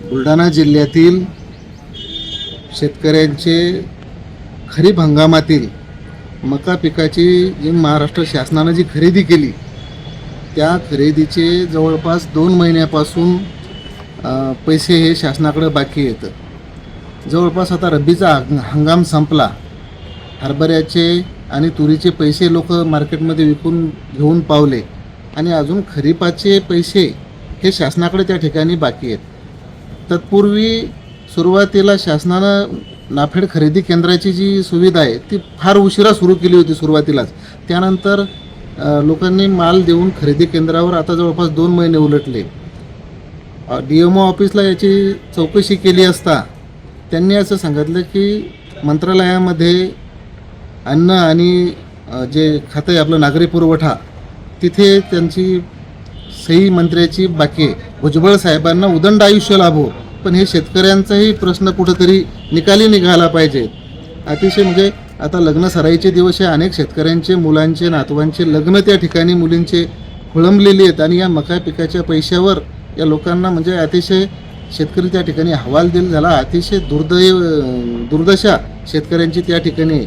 बुलढाणा जिल्ह्यातील शेतकऱ्यांचे खरीप हंगामातील मका पिकाची जी महाराष्ट्र शासनानं जी खरेदी केली त्या खरेदीचे जवळपास 2 महिन्यापासून पैसे हे शासनाकडे बाकी आहेत। जवळपास आता रब्बीचा हंगाम संपला, हरभऱ्याचे आणि तुरीचे पैसे लोक मार्केटमध्ये विकून घेऊन पावले आणि अजून खरीपाचे पैसे हे शासनाकडे त्या ठिकाणी बाकी आहेत। तत्पूर्वी सुरुवातीला शासनानं नाफेड खरेदी केंद्राची जी सुविधा आहे ती फार उशिरा सुरू केली होती सुरुवातीलाच। त्यानंतर लोकांनी माल देऊन खरेदी केंद्रावर आता जवळपास 2 महिने उलटले। DMO ऑफिसला याची चौकशी केली असता त्यांनी असं सांगितलं की मंत्रालयामध्ये अन्न आणि जे खातं आहे आपलं नागरी पुरवठा तिथे त्यांची सही मंत्र्याची बाकी आहे। भुजबळ साहेबांना उदंड आयुष्य लाभो, पण हे शेतकऱ्यांचाही प्रश्न कुठंतरी निकाली निघाला पाहिजे। अतिशय म्हणजे आता लग्न सराईचे दिवस आहे, अनेक शेतकऱ्यांचे मुलांचे नातवांचे लग्न त्या ठिकाणी मुलींचे खोळंबलेले आहेत आणि या मका पिकाच्या पैशावर या लोकांना म्हणजे अतिशय शेतकरी त्या ठिकाणी हवालदिल झाला। अतिशय दुर्दशा शेतकऱ्यांची त्या ठिकाणी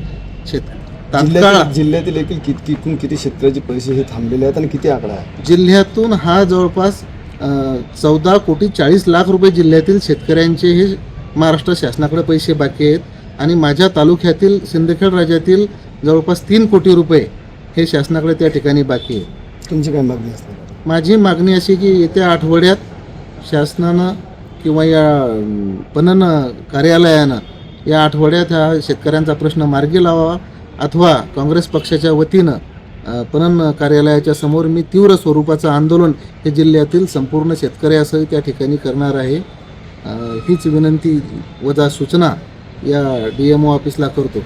तात्काळ जिल्ह्यातील एकूण किती शेतकऱ्याचे पैसे हे थांबलेले आहेत आणि किती आकडा आहे? जिल्ह्यातून हा जवळपास 14,40,00,000 रुपये जिल्ह्यातील शेतकऱ्यांचे हे महाराष्ट्र शासनाकडे पैसे बाकी आहेत आणि माझ्या तालुक्यातील सिंदखेड राज्यातील जवळपास 3 कोटी रुपये हे शासनाकडे त्या ठिकाणी बाकी आहे। तुमची काय मागणी असते? माझी मागणी अशी की येत्या आठवड्यात शासनानं किंवा या पणन कार्यालयानं या आठवड्यात हा शेतकऱ्यांचा प्रश्न मार्गी लावावा, अथवा काँग्रेस पक्षाच्या वतीनं पणन कार्यालयाच्या समोर मी तीव्र स्वरूपाचं आंदोलन हे जिल्ह्यातील संपूर्ण शेतकऱ्यासह त्या ठिकाणी करणार आहे। हीच विनंती वजा सूचना या DMO ऑफिसला करतो।